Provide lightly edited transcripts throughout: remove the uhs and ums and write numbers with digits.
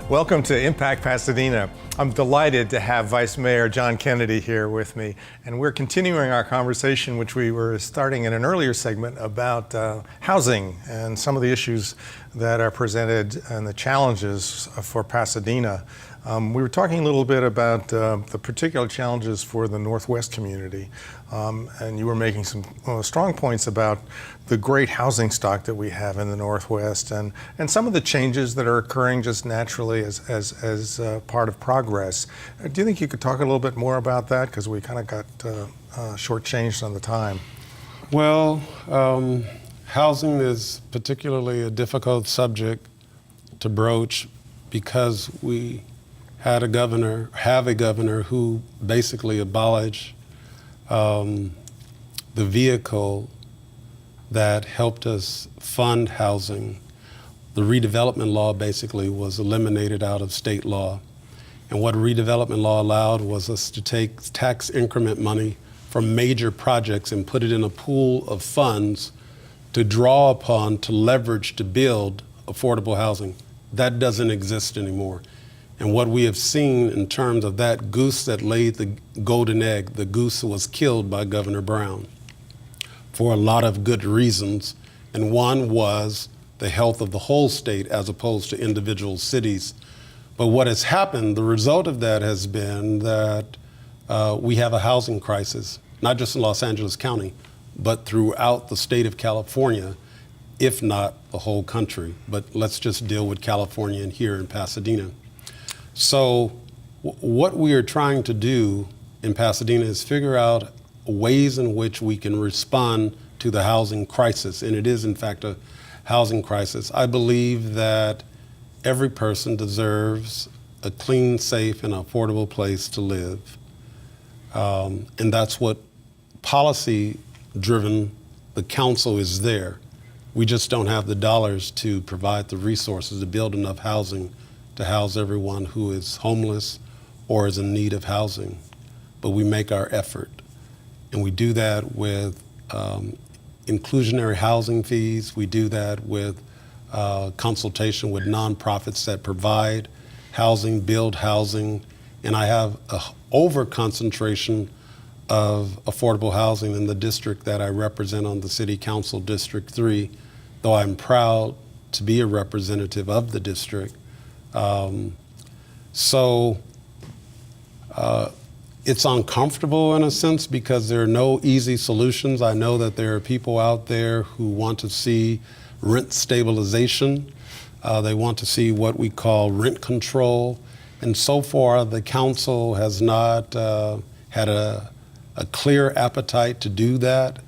Welcome to Impact Pasadena. I'm delighted to have Vice Mayor John Kennedy here with me, and we're continuing our conversation, which we were starting in an earlier segment, about housing and some of the issues that are presented and the challenges for Pasadena. We were talking a little bit about the particular challenges for the Northwest community, and you were making some strong points about the great housing stock that we have in the Northwest and some of the changes that are occurring just naturally as part of progress. Do you think you could talk a little bit more about that? Because we kind of got shortchanged on the time. Well, housing is particularly a difficult subject to broach because we have a governor who basically abolished the vehicle that helped us fund housing. The redevelopment law basically was eliminated out of state law. And what redevelopment law allowed was us to take tax increment money from major projects and put it in a pool of funds to draw upon, to leverage, to build affordable housing. That doesn't exist anymore. And what we have seen in terms of that goose that laid the golden egg, the goose was killed by Governor Brown for a lot of good reasons. And one was the health of the whole state as opposed to individual cities. But what has happened, the result of that has been that we have a housing crisis, not just in Los Angeles County, but throughout the state of California, if not the whole country. But let's just deal with California and here in Pasadena. So what we are trying to do in Pasadena is figure out ways in which we can respond to the housing crisis. And it is, in fact, a housing crisis. I believe that every person deserves a clean, safe, and affordable place to live. And that's what policy-driven, the council is there. We just don't have the dollars to provide the resources to build enough housing to house everyone who is homeless or is in need of housing. But we make our effort. And we do that with inclusionary housing fees. We do that with consultation with nonprofits that provide housing, build housing. And I have an over-concentration of affordable housing in the district that I represent on the City Council, District 3, though I'm proud to be a representative of the district. It's uncomfortable in a sense because there are no easy solutions. I know that there are people out there who want to see rent stabilization. They want to see what we call rent control. And so far, the council has not had a clear appetite to do that.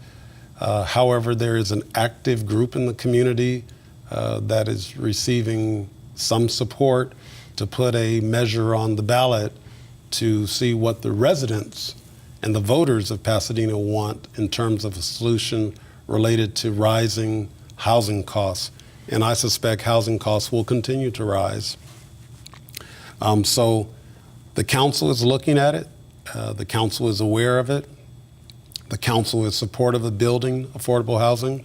However, there is an active group in the community that is receiving some support to put a measure on the ballot to see what the residents and the voters of Pasadena want in terms of a solution related to rising housing costs. And I suspect housing costs will continue to rise. So the council is looking at it. The council is aware of it. The council is supportive of building affordable housing.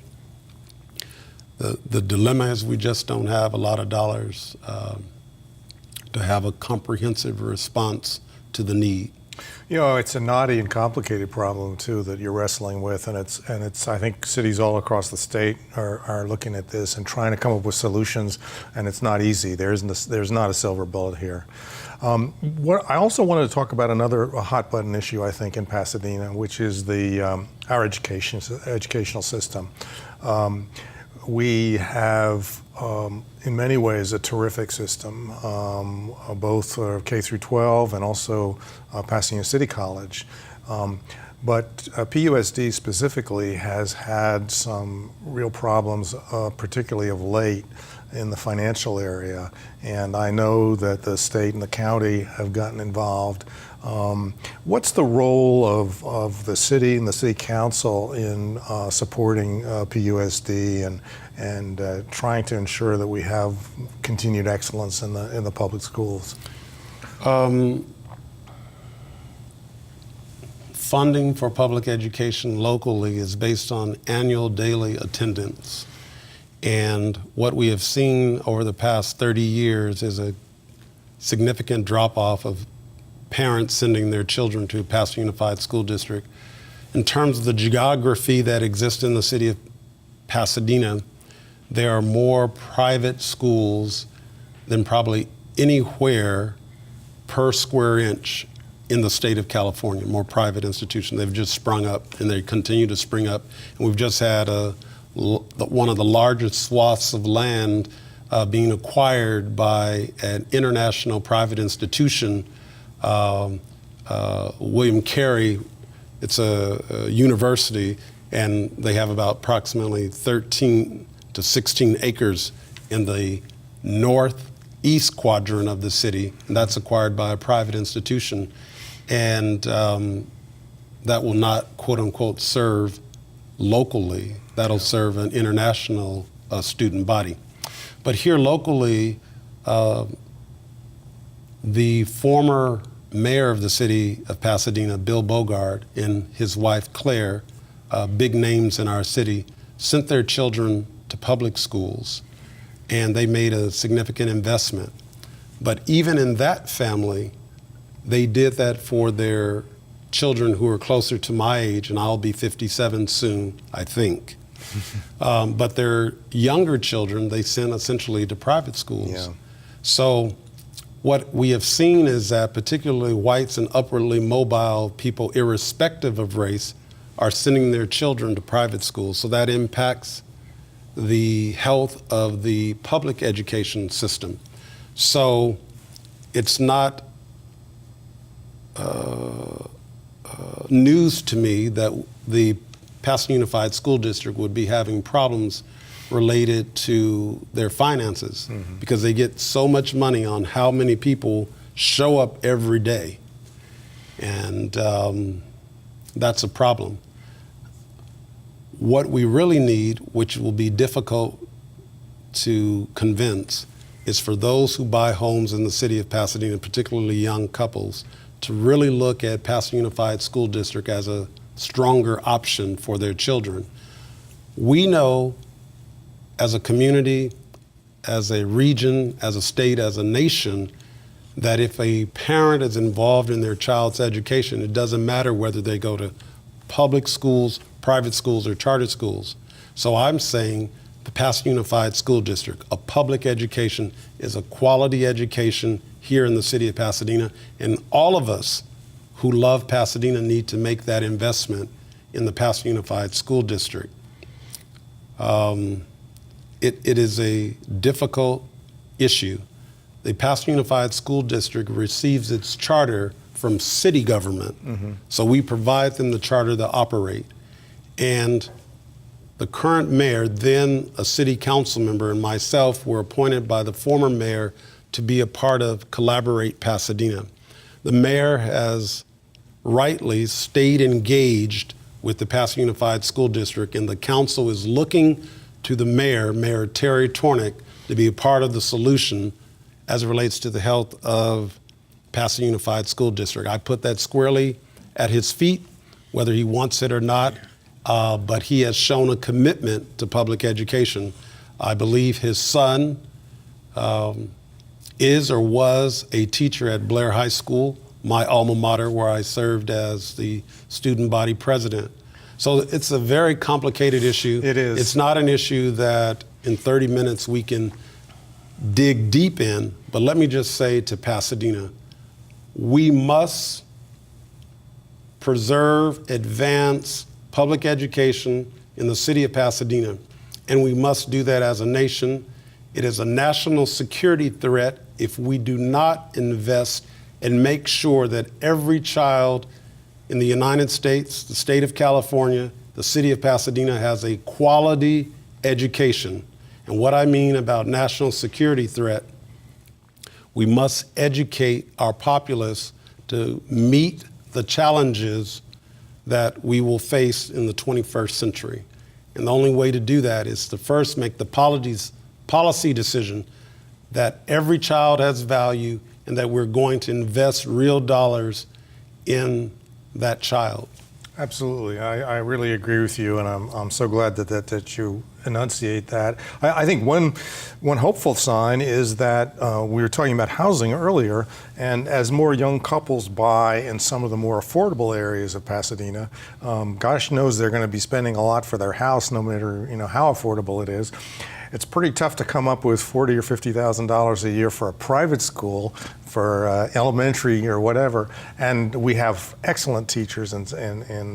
The dilemma is we just don't have a lot of dollars to have a comprehensive response to the need. You know, it's a knotty and complicated problem too that you're wrestling with, and it's I think cities all across the state are looking at this and trying to come up with solutions, and it's not easy. There's not a silver bullet here. What I also wanted to talk about another hot button issue I think in Pasadena, which is our educational system. We have, in many ways, a terrific system, both K through 12 and also Pasadena City College. But PUSD specifically has had some real problems, particularly of late, in the financial area. And I know that the state and the county have gotten involved. What's the role of the city and the city council in supporting PUSD and trying to ensure that we have continued excellence in the public schools? Funding for public education locally is based on annual daily attendance. And what we have seen over the past 30 years is a significant drop-off of parents sending their children to Pasadena Unified School District. In terms of the geography that exists in the city of Pasadena, there are more private schools than probably anywhere per square inch in the state of California, more private institutions. They've just sprung up and they continue to spring up. And we've just had one of the largest swaths of land being acquired by an international private institution, William Carey. It's a university, and they have about approximately 13 to 16 acres in the northeast quadrant of the city, and that's acquired by a private institution. And that will not, quote unquote, serve locally. That'll serve an international student body. But here locally, the former mayor of the city of Pasadena, Bill Bogart, and his wife Claire, big names in our city, sent their children to public schools, and they made a significant investment. But even in that family, they did that for their children who are closer to my age, and I'll be 57 soon, I think. But their younger children, they sent essentially to private schools. Yeah. So what we have seen is that particularly whites and upwardly mobile people, irrespective of race, are sending their children to private schools. So that impacts the health of the public education system. So it's not news to me that the Pasadena Unified School District would be having problems related to their finances, because they get so much money on how many people show up every day. And that's a problem. What we really need, which will be difficult to convince, is for those who buy homes in the city of Pasadena, particularly young couples, to really look at Pasadena Unified School District as a stronger option for their children. We know as a community, as a region, as a state, as a nation, that if a parent is involved in their child's education, it doesn't matter whether they go to public schools, private schools, or charter schools. So I'm saying the Pasadena Unified School District, a public education, is a quality education here in the city of Pasadena, and all of us who love Pasadena need to make that investment in the Pasadena Unified School District. It is a difficult issue. The Pasadena Unified School District receives its charter from city government, so we provide them the charter to operate. And the current mayor, then a city council member, and myself were appointed by the former mayor to be a part of Collaborate Pasadena. The mayor has rightly stayed engaged with the Pasadena Unified School District, and the council is looking to the mayor, Mayor Terry Tornick, to be a part of the solution as it relates to the health of Pasadena Unified School District. I put that squarely at his feet, whether he wants it or not, but he has shown a commitment to public education. I believe his son is or was a teacher at Blair High School, my alma mater, where I served as the student body president. So it's a very complicated issue. It is. It's not an issue that in 30 minutes we can dig deep in, but let me just say to Pasadena, we must preserve, advance public education in the city of Pasadena, and we must do that as a nation. It is a national security threat if we do not invest and make sure that every child in the United States, the state of California, the city of Pasadena has a quality education. And what I mean about national security threat, we must educate our populace to meet the challenges that we will face in the 21st century. And the only way to do that is to first make the policy decision that every child has value and that we're going to invest real dollars in that child. Absolutely. I really agree with you, and I'm so glad that you enunciate that. I think one hopeful sign is that we were talking about housing earlier, and as more young couples buy in some of the more affordable areas of Pasadena, gosh knows they're going to be spending a lot for their house, no matter how affordable it is. It's pretty tough to come up with $40,000 or $50,000 a year for a private school, for elementary or whatever. And we have excellent teachers in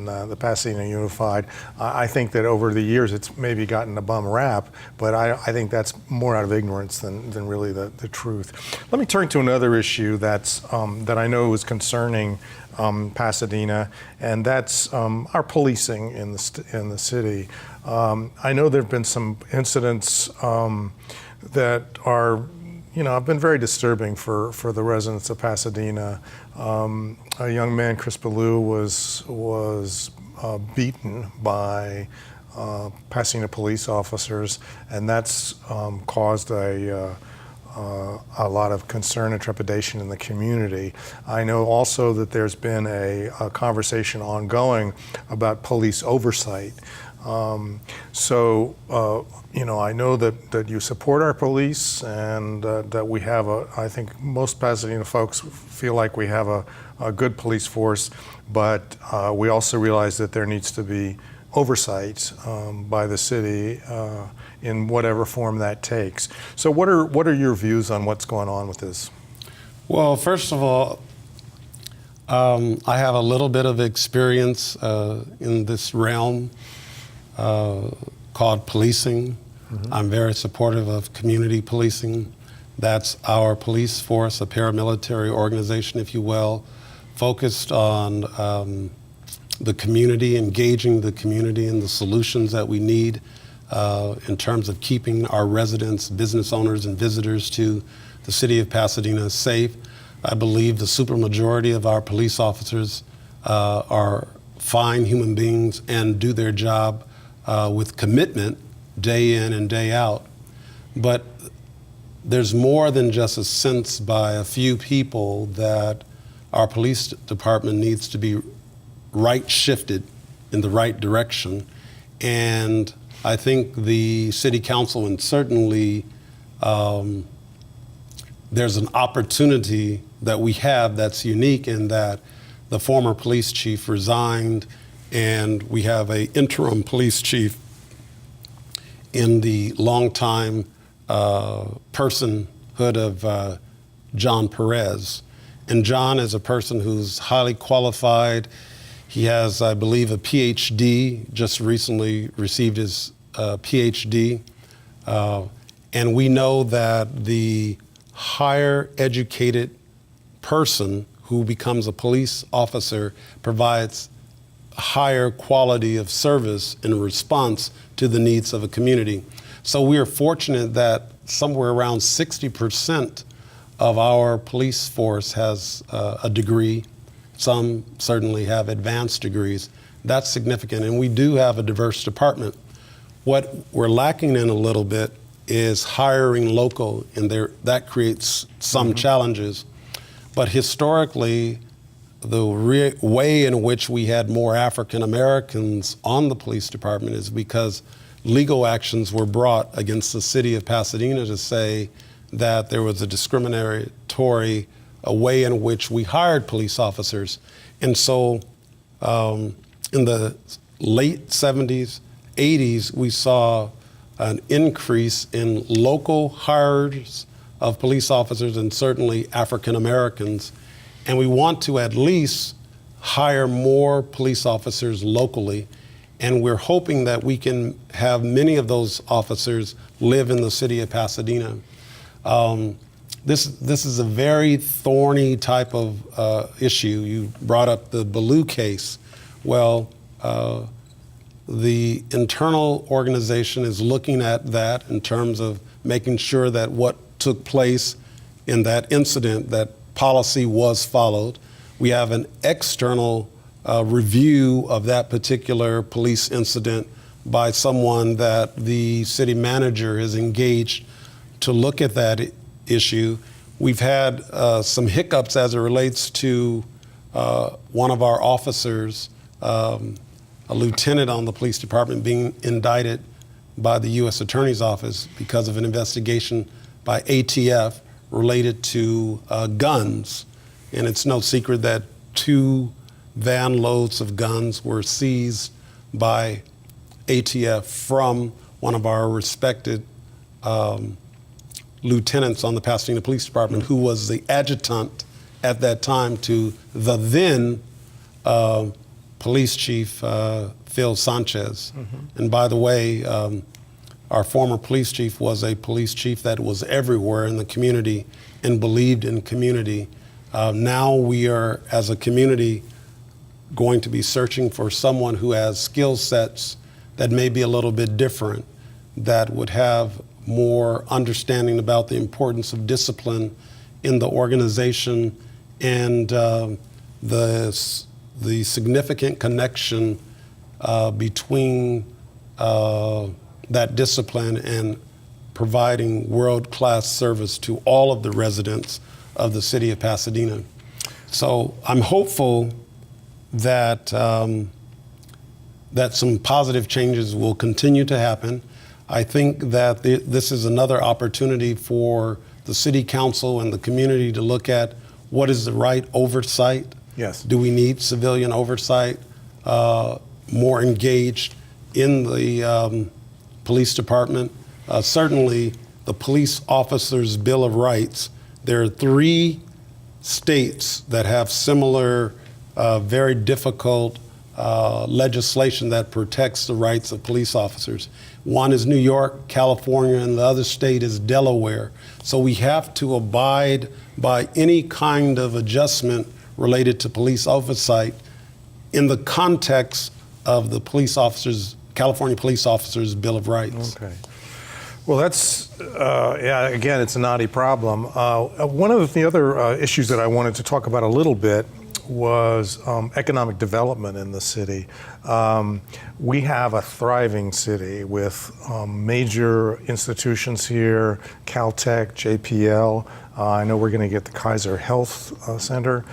the Pasadena Unified. I think that over the years it's maybe gotten a bum rap, but I think that's more out of ignorance than really the truth. Let me turn to another issue that I know is concerning Pasadena, and that's our policing in the city. I know there have been some incidents that are, have been very disturbing for the residents of Pasadena. A young man, Chris Ballou, was beaten by Pasadena police officers, and that's caused a lot of concern and trepidation in the community. I know also that there's been a conversation ongoing about police oversight. I know that you support our police, and that we have I think most Pasadena folks feel like we have a good police force, but we also realize that there needs to be oversight by the city in whatever form that takes. So what are your views on what's going on with this? Well, first of all, I have a little bit of experience in this realm called policing. Mm-hmm. I'm very supportive of community policing. That's our police force, a paramilitary organization, if you will, focused on the community, engaging the community in the solutions that we need in terms of keeping our residents, business owners, and visitors to the city of Pasadena safe. I believe the supermajority of our police officers are fine human beings and do their job with commitment day in and day out. But there's more than just a sense by a few people that our police department needs to be right shifted in the right direction. And I think the city council, and certainly there's an opportunity that we have that's unique in that the former police chief resigned, and we have an interim police chief in the longtime personhood of John Perez. And John is a person who's highly qualified. He has, I believe, a PhD, just recently received his PhD. And we know that the higher educated person who becomes a police officer provides higher quality of service in response to the needs of a community. So we are fortunate that somewhere around 60% of our police force has a degree. Some certainly have advanced degrees. That's significant, and we do have a diverse department. What we're lacking in a little bit is hiring local, and that creates some challenges. But historically, the way in which we had more African Americans on the police department is because legal actions were brought against the city of Pasadena to say that there was a discriminatory way in which we hired police officers. And so in the late 70s, 80s, we saw an increase in local hires of police officers, and certainly African Americans. And we want to at least hire more police officers locally. And we're hoping that we can have many of those officers live in the city of Pasadena. This is a very thorny type of issue. You brought up the Ballou case. Well, the internal organization is looking at that in terms of making sure that what took place in that incident, that policy was followed. We have an external review of that particular police incident by someone that the city manager has engaged to look at that issue. We've had some hiccups as it relates to one of our officers, a lieutenant on the police department, being indicted by the U.S. Attorney's Office because of an investigation by ATF related to guns. And it's no secret that 2 van loads of guns were seized by ATF from one of our respected lieutenants on the Pasadena Police Department, who was the adjutant at that time to the then police chief, Phil Sanchez. And by the way, our former police chief was a police chief that was everywhere in the community and believed in community. Now we are, as a community, going to be searching for someone who has skill sets that may be a little bit different, that would have more understanding about the importance of discipline in the organization and the significant connection between that discipline and providing world-class service to all of the residents of the city of Pasadena. So I'm hopeful that that some positive changes will continue to happen. I think that this is another opportunity for the city council and the community to look at what is the right oversight. Yes. Do we need civilian oversight, more engaged in the police department? Certainly, the Police Officers' Bill of Rights, there are 3 states that have similar, very difficult legislation that protects the rights of police officers. One is New York, California, and the other state is Delaware. So we have to abide by any kind of adjustment related to police oversight in the context of the California Police Officers' Bill of Rights. Okay. Well, that's, again, it's a knotty problem. One of the other issues that I wanted to talk about a little bit was economic development in the city. We have a thriving city with major institutions here, Caltech, JPL. I know we're going to get the Kaiser Health Center.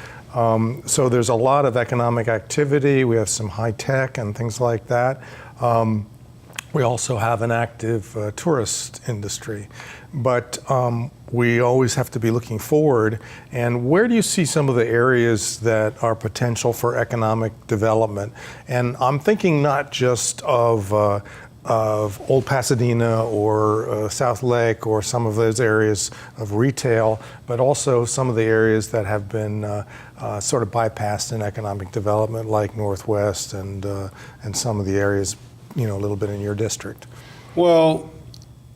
So there's a lot of economic activity. We have some high tech and things like that. We also have an active tourist industry. But we always have to be looking forward. And where do you see some of the areas that are potential for economic development? And I'm thinking not just of Old Pasadena or South Lake or some of those areas of retail, but also some of the areas that have been sort of bypassed in economic development, like Northwest and some of the areas, you know, a little bit in your district. Well,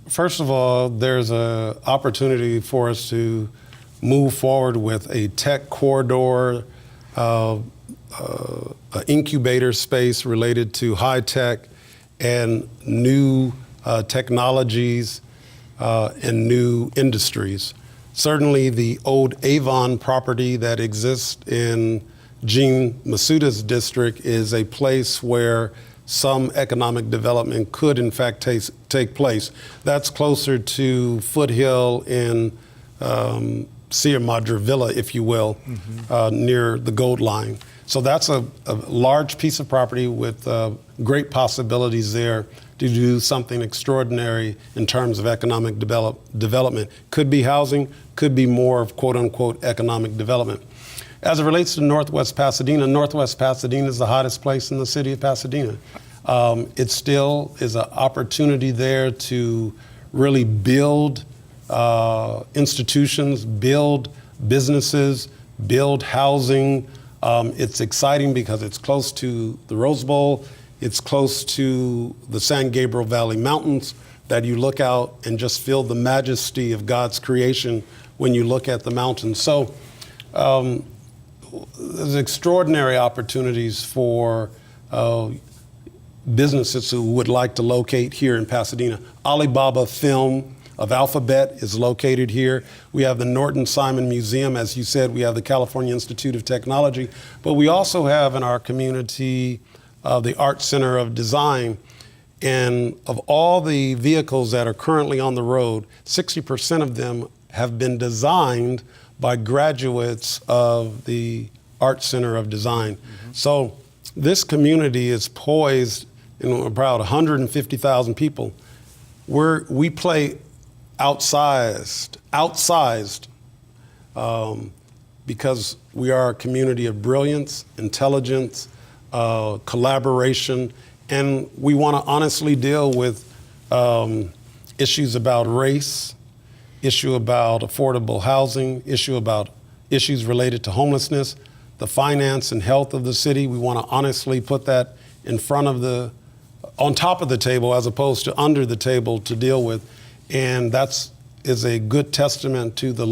first of all, there's an opportunity for us to move forward with a tech corridor, an incubator space related to high tech and new technologies and new industries. Certainly the old Avon property that exists in Gene Masuda's district is a place where some economic development could in fact take place. That's closer to Foothill in Sierra Madre Villa, if you will, near the Gold Line. So that's a large piece of property with great possibilities there to do something extraordinary in terms of economic development. Could be housing, could be more of quote unquote economic development. As it relates to Northwest Pasadena is the hottest place in the city of Pasadena. It still is an opportunity there to really build institutions, build businesses, build housing. It's exciting because it's close to the Rose Bowl. It's close to the San Gabriel Valley Mountains that you look out and just feel the majesty of God's creation when you look at the mountains. So there's extraordinary opportunities for businesses who would like to locate here in Pasadena. Alibaba Film of Alphabet is located here. We have the Norton Simon Museum. As you said, we have the California Institute of Technology. But we also have in our community the Art Center of Design. And of all the vehicles that are currently on the road, 60% of them have been designed by graduates of the Art Center of Design. So this community is poised, about 150,000 people, we play outsized, because we are a community of brilliance, intelligence, collaboration, and we want to honestly deal with issues about race, issue about affordable housing, issues related to homelessness, the finance and health of the city. We want to honestly put that on top of the table as opposed to under the table to deal with. And that is a good testament to the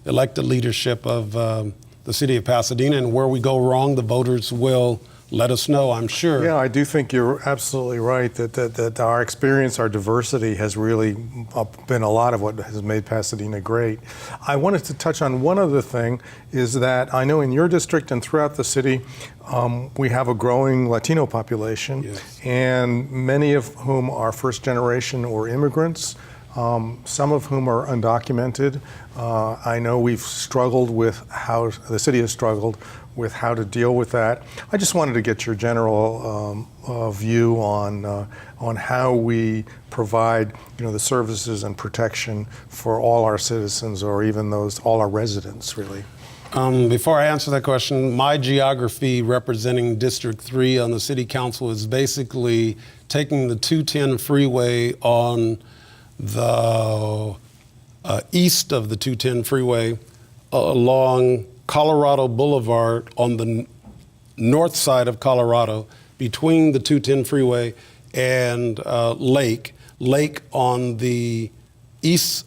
elected leadership of the city of Pasadena. And where we go wrong, the voters will let us know, I'm sure. Yeah, I do think you're absolutely right that our experience, our diversity has really been a lot of what has made Pasadena great. I wanted to touch on one other thing, is that I know in your district and throughout the city, we have a growing Latino population, yes, and many of whom are first generation or immigrants. Some of whom are undocumented. I know we've struggled with the city has struggled with how to deal with that. I just wanted to get your general view on how we provide, the services and protection for all our citizens, or even all our residents, really. Before I answer that question, my geography representing District 3 on the City Council is basically taking the 210 freeway on the east of the 210 freeway along Colorado Boulevard on the north side of Colorado, between the 210 freeway and Lake on the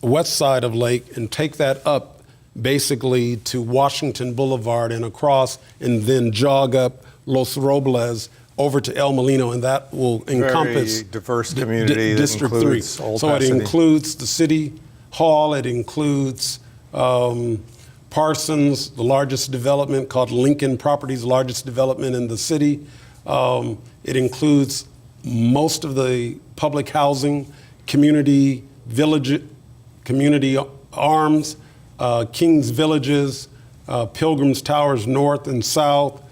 west side of Lake, and take that up basically to Washington Boulevard and across, and then jog up Los Robles over to El Molino, and that will encompass very diverse community District 3. Old So Pasadena. It includes the city hall, it includes Parsons, the largest development called Lincoln Properties, largest development in the city. It includes most of the public housing, community village, community arms, Kings Villages, Pilgrims Towers north and south,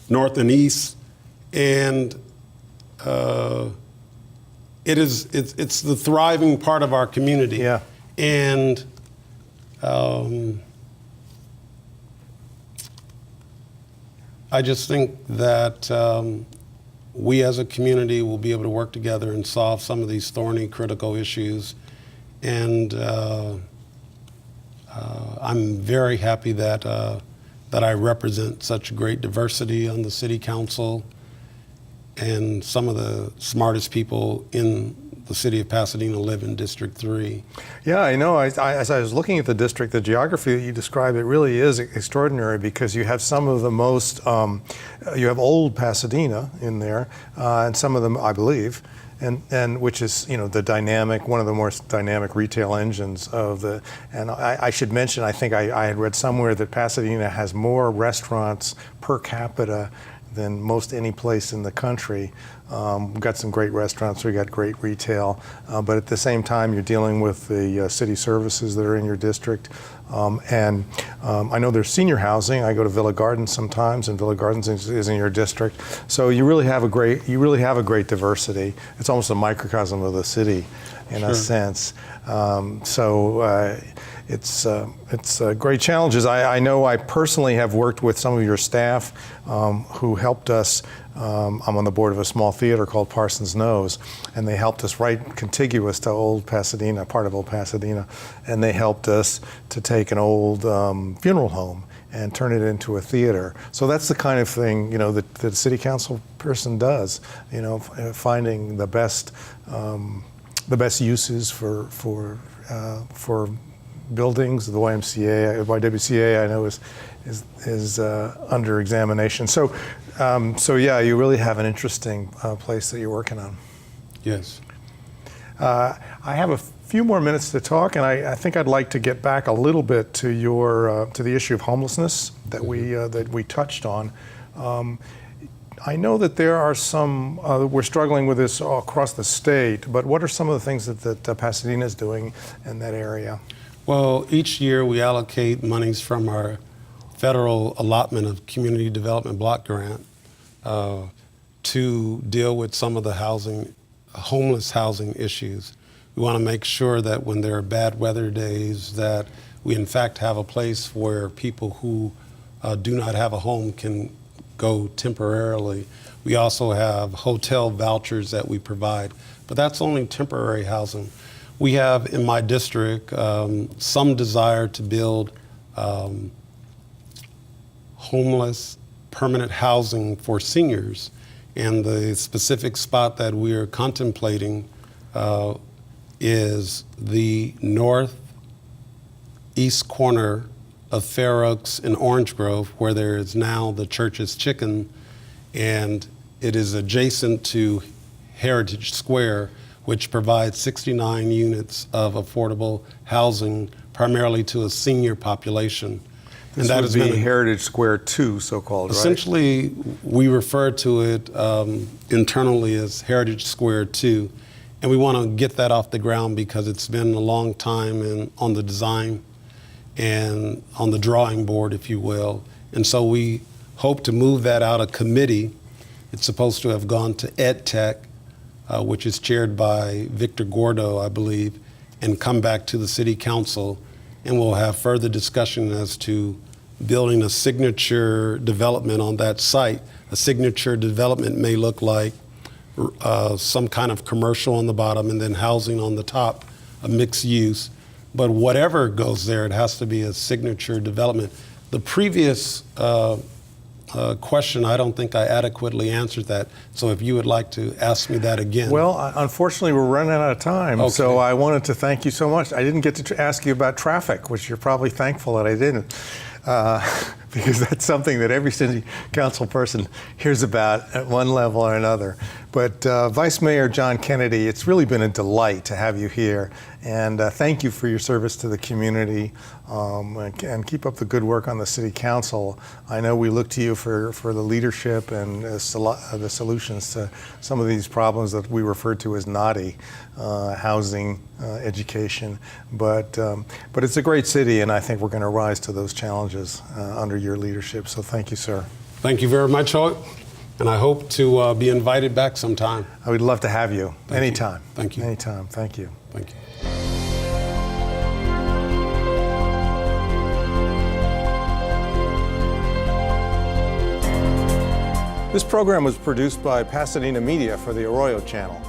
north and east, and it's the thriving part of our community. Yeah. And I just think that we as a community will be able to work together and solve some of these thorny, critical issues. And I'm very happy that I represent such great diversity on the City Council and some of the smartest people in the city of Pasadena live in District 3. Yeah, I know. As I was looking at the district, the geography that you described, it really is extraordinary, because you have some of the most, you have old Pasadena in there, and some of them, I believe, and which is, the dynamic, one of the most dynamic retail engines of the, and I should mention, I think I had read somewhere that Pasadena has more restaurants per capita than most any place in the country. We've got some great restaurants, we've got great retail, but at the same time you're dealing with the city services that are in your district. And I know there's senior housing. I go to Villa Gardens sometimes, and Villa Gardens is in your district. So you really have a great diversity. It's almost a microcosm of the city in a sense. It's great challenges. I know I personally have worked with some of your staff who helped us. I'm on the board of a small theater called Parsons Nose, and they helped us right contiguous to Old Pasadena, part of Old Pasadena, and they helped us to take an old funeral home and turn it into a theater. So that's the kind of thing, that the city council person does, finding the best uses for buildings. The YWCA I know is under examination. So yeah, you really have an interesting place that you're working on. Yes. I have a few more minutes to talk, and I think I'd like to get back a little bit to to the issue of homelessness that we touched on. I know that there are some, we're struggling with this all across the state, but what are some of the things that Pasadena is doing in that area? Well, each year we allocate monies from our federal allotment of Community Development Block Grant to deal with some of the housing homeless housing issues. We want to make sure that when there are bad weather days that we in fact have a place where people who do not have a home can go temporarily. We also have hotel vouchers that we provide, but that's only temporary housing. We have in my district some desire to build homeless permanent housing for seniors, and the specific spot that we are contemplating is the northeast corner of Fair Oaks and Orange Grove, where there is now the Church's Chicken, and it is adjacent to Heritage Square, which provides 69 units of affordable housing, primarily to a senior population. This and that would has be been Heritage Square 2, so-called, right? essentially, we refer to it internally as Heritage Square 2, and we want to get that off the ground because it's been a long time on the design and on the drawing board, if you will. And so we hope to move that out of committee. It's supposed to have gone to Ed Tech, which is chaired by Victor Gordo, I believe, and come back to the city council. And we'll have further discussion as to building a signature development on that site. A signature development may look like some kind of commercial on the bottom and then housing on the top, a mixed use. But whatever goes there, it has to be a signature development. The previous question, I don't think I adequately answered that. So if you would like to ask me that again. Well, unfortunately, we're running out of time. Okay. So I wanted to thank you so much. I didn't get to ask you about traffic, which you're probably thankful that I didn't. Because that's something that every city council person hears about at one level or another. But Vice Mayor John Kennedy, it's really been a delight to have you here. And thank you for your service to the community, and keep up the good work on the city council. I know we look to you for the leadership and the solutions to some of these problems that we refer to as naughty, housing, education. But it's a great city, and I think we're going to rise to those challenges under your leadership. So thank you, sir. Thank you very much, Hoyt, and I hope to be invited back sometime. I would love to have you. Anytime. Thank you. Anytime. Thank you. Thank you. This program was produced by Pasadena Media for the Arroyo Channel.